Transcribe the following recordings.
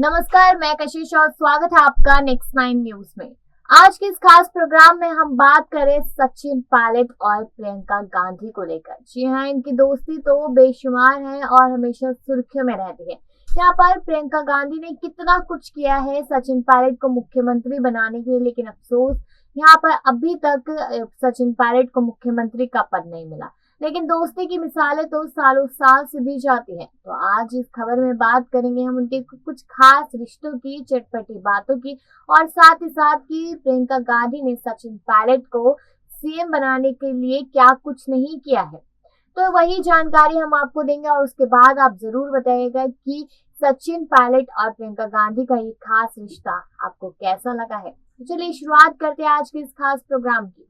नमस्कार, मैं कशिश और स्वागत है आपका नेक्स्ट 9 न्यूज में। आज के इस खास प्रोग्राम में हम बात करें सचिन पायलट और प्रियंका गांधी को लेकर। जी हाँ, इनकी दोस्ती तो बेशुमार है और हमेशा सुर्खियों में रहती है। यहाँ पर प्रियंका गांधी ने कितना कुछ किया है सचिन पायलट को मुख्यमंत्री बनाने के लिए, लेकिन अफसोस यहाँ पर अभी तक सचिन पायलट को मुख्यमंत्री का पद नहीं मिला। लेकिन दोस्ती की मिसालें तो सालों साल से दी जाती हैं। तो आज इस खबर में बात करेंगे हम उनके कुछ खास रिश्तों की, चटपटी बातों की और साथ ही साथ की प्रियंका गांधी ने सचिन पायलट को सीएम बनाने के लिए क्या कुछ नहीं किया है। तो वही जानकारी हम आपको देंगे और उसके बाद आप जरूर बताइएगा कि सचिन पायलट और प्रियंका गांधी का ये खास रिश्ता आपको कैसा लगा है। तो चलिए शुरुआत करते हैं आज के इस खास प्रोग्राम की।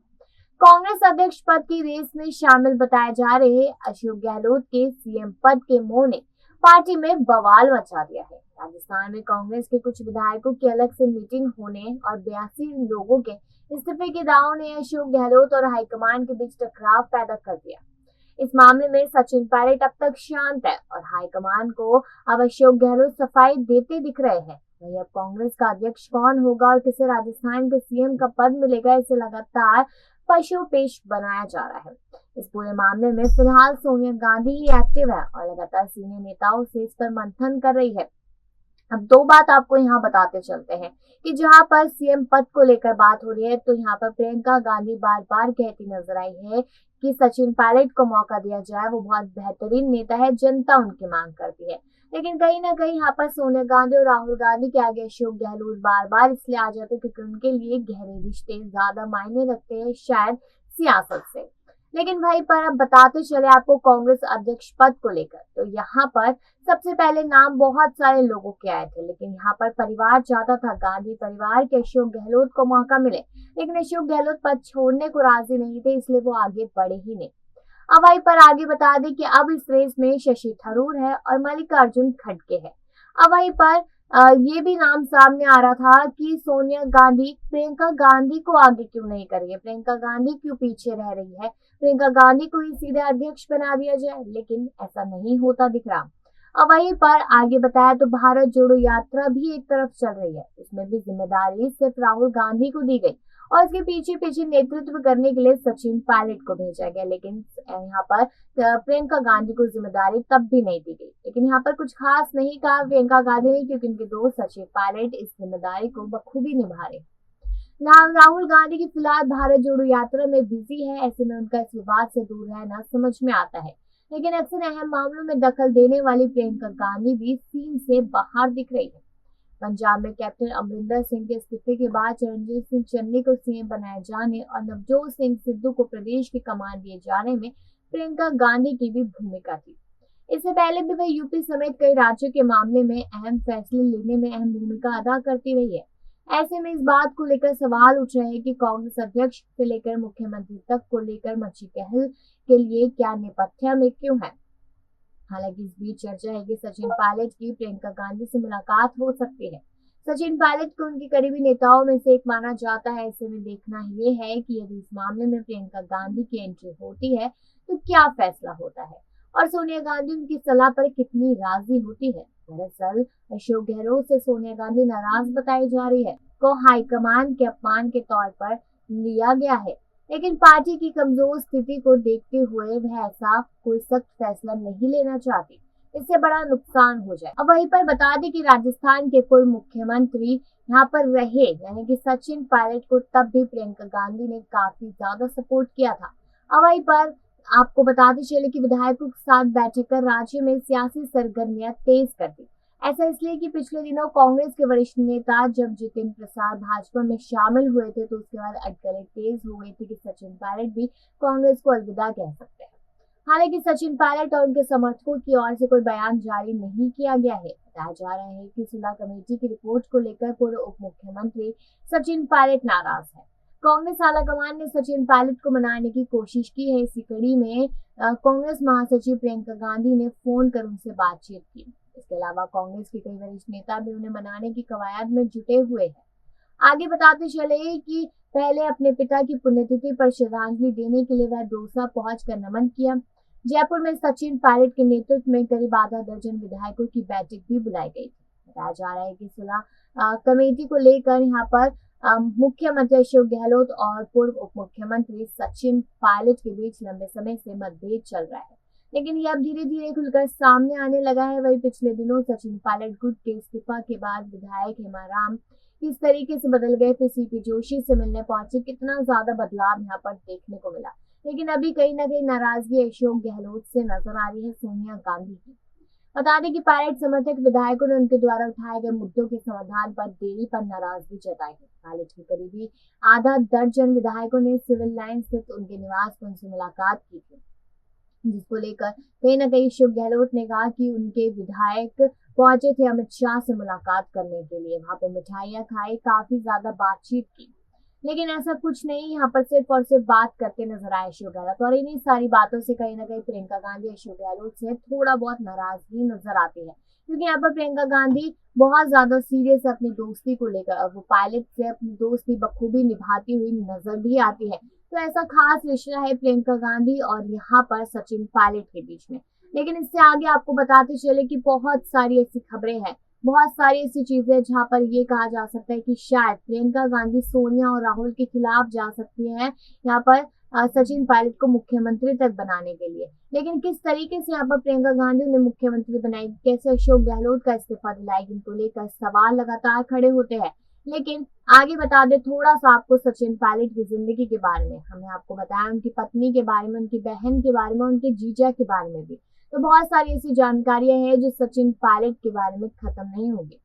कांग्रेस अध्यक्ष पद की रेस में शामिल बताए जा रहे अशोक गहलोत के सीएम पद के मोह ने पार्टी में बवाल मचा दिया है। राजस्थान में कांग्रेस के कुछ विधायकों की अलग से मीटिंग होने और 82 लोगों के इस्तीफे के दावों ने अशोक गहलोत और हाईकमान के बीच टकराव पैदा कर दिया। इस मामले में सचिन पायलट अब तक शांत है और हाईकमान को अब अशोक गहलोत सफाई देते दिख रहे हैं। वही अब कांग्रेस का अध्यक्ष कौन होगा और किसे राजस्थान के सीएम का पद मिलेगा, इसे लगातार पशुपेश बनाया जा रहा है। इस पूरे मामले में फिलहाल सोनिया गांधी ही एक्टिव है और लगातार सीनियर नेताओं से इस पर मंथन कर रही है। अब दो बात आपको यहाँ बताते चलते हैं कि जहाँ पर सीएम पद को लेकर बात हो रही है, तो यहाँ पर प्रियंका गांधी बार बार कहती नजर आई है कि सचिन पायलट को मौका दिया जाए, वो बहुत बेहतरीन नेता है, जनता उनकी मांग करती है। लेकिन कहीं ना कहीं यहाँ पर सोनिया गांधी और राहुल गांधी के आगे अशोक गहलोत बार बार इसलिए आ जाते हैं क्योंकि उनके लिए गहरे रिश्ते ज्यादा मायने रखते हैं, शायद सियासत से। लेकिन भाई पर अब बताते चले आपको कांग्रेस अध्यक्ष पद को लेकर, तो यहाँ पर सबसे पहले नाम बहुत सारे लोगों के आए थे, लेकिन यहाँ पर परिवार चाहता था गांधी परिवार के अशोक गहलोत को मौका मिले, लेकिन अशोक गहलोत पद छोड़ने को राजी नहीं थे, इसलिए वो आगे बढ़े ही नहीं। अब वहीं पर आगे बता दें कि अब इस रेस में शशि थरूर है और मल्लिकार्जुन खड़गे है। अब वहीं पर ये भी नाम सामने आ रहा था कि सोनिया गांधी प्रियंका गांधी को आगे क्यों नहीं करेगी, प्रियंका गांधी क्यों पीछे रह रही है, प्रियंका गांधी को ही सीधे अध्यक्ष बना दिया जाए, लेकिन ऐसा नहीं होता दिख रहा। अब वहीं पर आगे बताया तो भारत जोड़ो यात्रा भी एक तरफ चल रही है, इसमें भी जिम्मेदारी सिर्फ राहुल गांधी को दी गई और इसके पीछे पीछे नेतृत्व करने के लिए सचिन पायलट को भेजा गया, लेकिन यहाँ पर प्रियंका गांधी को जिम्मेदारी तब भी नहीं दी गई। लेकिन यहाँ पर कुछ खास नहीं कहा प्रियंका गांधी ने, क्योंकि उनके दोस्त सचिन पायलट इस जिम्मेदारी को बखूबी निभा रहे। राहुल गांधी की फिलहाल भारत जोड़ो यात्रा में बिजी है, ऐसे में उनका इस विवाद से दूर रहना समझ में आता है। लेकिन अक्सर अहम मामलों में दखल देने वाली प्रियंका गांधी भी सीन से बाहर दिख रही है। पंजाब में कैप्टन अमरिंदर सिंह के इस्तीफे के बाद चरणजीत सिंह चन्नी को सीएम बनाए जाने और नवजोत सिंह सिद्धू को प्रदेश की कमान दिए जाने में प्रियंका गांधी की भी भूमिका थी। इससे पहले भी वह यूपी समेत कई राज्यों के मामले में अहम फैसले लेने में अहम भूमिका अदा करती रही है। ऐसे में इस बात को लेकर सवाल उठ रहे हैं कि कांग्रेस अध्यक्ष से लेकर मुख्यमंत्री तक को लेकर मची कहल के लिए क्या नेपथ्य में क्यों है। हालांकि इस बीच चर्चा है कि सचिन पायलट की प्रियंका गांधी से मुलाकात हो सकती है। सचिन पायलट को उनके करीबी नेताओं में से एक माना जाता है। ऐसे में देखना ये है कि यदि इस मामले में प्रियंका गांधी की एंट्री होती है तो क्या फैसला होता है और सोनिया गांधी उनकी सलाह पर कितनी राजी होती है। दरअसल अशोक गहलोत से सोनिया गांधी नाराज बताई जा रही है, को हाईकमान के अपमान के तौर पर लिया गया है, लेकिन पार्टी की कमजोर स्थिति को देखते हुए वह ऐसा कोई सख्त फैसला नहीं लेना चाहती, इससे बड़ा नुकसान हो जाए। अब वहीं पर बता दें कि राजस्थान के पूर्व मुख्यमंत्री यहाँ पर रहे यानी कि सचिन पायलट को तब भी प्रियंका गांधी ने काफी ज्यादा सपोर्ट किया था। अब वहीं पर आपको बताते चले कि विधायकों के साथ बैठक कर राज्य में सियासी सरगर्मियां तेज कर दी। ऐसा इसलिए कि पिछले दिनों कांग्रेस के वरिष्ठ नेता जब जितिन प्रसाद भाजपा में शामिल हुए थे, तो उसके बाद अटकलें तेज हो गई थी कि सचिन पायलट भी कांग्रेस को अलविदा कह सकते हैं। हालांकि सचिन पायलट और उनके समर्थकों की ओर से कोई बयान जारी नहीं किया गया है। बताया जा रहा है कि सुलह कमेटी की रिपोर्ट को लेकर पूर्व उप मुख्यमंत्री सचिन पायलट नाराज है। कांग्रेस आलाकमान ने सचिन पायलट को मनाने की कोशिश की है। इसी कड़ी में कांग्रेस महासचिव प्रियंका गांधी ने फोन कर उनसे बातचीत की। इसके अलावा कांग्रेस के कई वरिष्ठ नेता भी उन्हें मनाने की कवायद में जुटे हुए हैं। आगे बताते चले कि पहले अपने पिता की पुण्यतिथि पर श्रद्धांजलि देने के लिए वह दौसा पहुंचकर नमन किया। जयपुर में सचिन पायलट के नेतृत्व में करीब आधा दर्जन विधायकों की बैठक भी बुलाई गई थी। बताया जा रहा है कि सुलह कमेटी को लेकर यहाँ पर मुख्यमंत्री अशोक गहलोत और पूर्व उप मुख्यमंत्री सचिन पायलट के बीच लंबे समय से मतभेद चल रहा है, लेकिन ये अब धीरे धीरे खुलकर सामने आने लगा है। वही पिछले दिनों सचिन पायलट गुट के इस्तीफा के बाद विधायक हेमाराम किस तरीके से बदल गए, फिर सीपी जोशी से मिलने पहुंचे, कितना ज्यादा बदलाव यहाँ पर देखने को मिला। लेकिन अभी कहीं ना कहीं नाराजगी अशोक गहलोत से नजर आ रही है सोनिया गांधी की। बता दें कि पायलट समर्थक विधायकों ने उनके द्वारा उठाए गए मुद्दों के समाधान पर देरी पर नाराजगी जताई है। पायलट के करीबी आधा दर्जन विधायकों ने सिविल लाइन स्थित उनके निवास पर उनसे मुलाकात की थी, जिसको लेकर कहीं न कहीं अशोक गहलोत ने कहा कि उनके विधायक पहुंचे थे अमित शाह से मुलाकात करने के लिए, वहां पे मिठाइयां खाई, काफी ज्यादा बातचीत की, लेकिन ऐसा कुछ नहीं। यहाँ पर सिर्फ और सिर्फ बात करते नजर आए अशोक गहलोत, और इन्हीं सारी बातों से कहीं ना कहीं प्रियंका गांधी अशोक गहलोत से थोड़ा बहुत नाराजगी नजर आती है, क्योंकि यहाँ पर प्रियंका गांधी बहुत ज्यादा सीरियस अपनी दोस्ती को लेकर, और वो पायलट से अपनी दोस्ती बखूबी निभाती हुई नजर भी आती है। तो ऐसा खास रिश्ता है प्रियंका गांधी और यहाँ पर सचिन पायलट के बीच में। लेकिन इससे आगे आपको बताते चले कि बहुत सारी ऐसी खबरें हैं, बहुत सारी ऐसी चीजें जहां पर ये कहा जा सकता है कि शायद प्रियंका गांधी सोनिया और राहुल के खिलाफ जा सकती हैं यहाँ पर सचिन पायलट को मुख्यमंत्री तक बनाने के लिए। लेकिन किस तरीके से यहाँ पर प्रियंका गांधी उन्हें मुख्यमंत्री बनाएगी, कैसे अशोक गहलोत का इस्तीफा दिलाएगी, इनको लेकर सवाल लगातार खड़े होते हैं। लेकिन आगे बता दे थोड़ा सा आपको सचिन पायलट की जिंदगी के बारे में, हमने आपको बताया उनकी पत्नी के बारे में, उनकी बहन के बारे में, उनके जीजा के बारे में भी। तो बहुत सारी ऐसी जानकारियां हैं जो सचिन पायलट के बारे में खत्म नहीं होगी।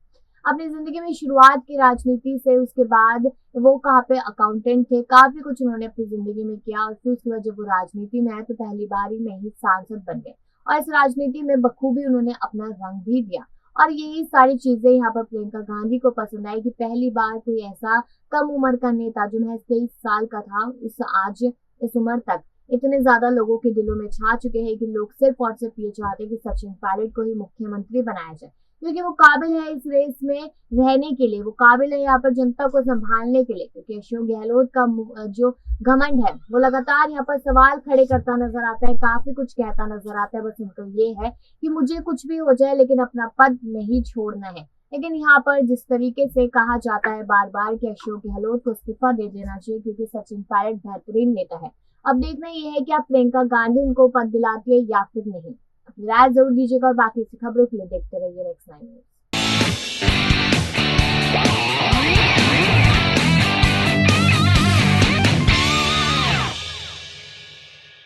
अपनी जिंदगी में शुरुआत की राजनीति से, उसके बाद वो कहाँ पे अकाउंटेंट थे, काफी कुछ उन्होंने अपनी जिंदगी में किया, और फिर उसके बाद जब वो राजनीति में आए तो पहली बार ही में ही सांसद बन गए, और इस राजनीति में बखूबी उन्होंने अपना रंग भी दिया। और यही सारी चीजें यहाँ पर प्रियंका गांधी को पसंद आई कि पहली बार कोई ऐसा कम उम्र का नेता जो महज 23 साल का था, उस आज इस उम्र तक इतने ज्यादा लोगों के दिलों में छा चुके हैं कि लोग सिर्फ और सिर्फ ये चाहते हैं कि सचिन पायलट को ही मुख्यमंत्री बनाया जाए, क्योंकि वो काबिल है इस रेस में रहने के लिए, वो काबिल है यहाँ पर जनता को संभालने के लिए। क्योंकि अशोक गहलोत का जो घमंड है वो लगातार यहाँ पर सवाल खड़े करता नजर आता है, काफी कुछ कहता नजर आता है, बस उनको ये है कि मुझे कुछ भी हो जाए लेकिन अपना पद नहीं छोड़ना है। लेकिन यहाँ पर जिस तरीके से कहा जाता है बार बार कि अशोक गहलोत को इस्तीफा दे देना चाहिए क्योंकि सचिन पायलट बेहतरीन नेता है, अब देखना यह है कि आप प्रियंका गांधी उनको पद दिलाती है या फिर नहीं। अपनी राय जरूर दीजिएगा और बाकी खबरों के लिए देखते रहिए नेक्स्ट 9 न्यूज़।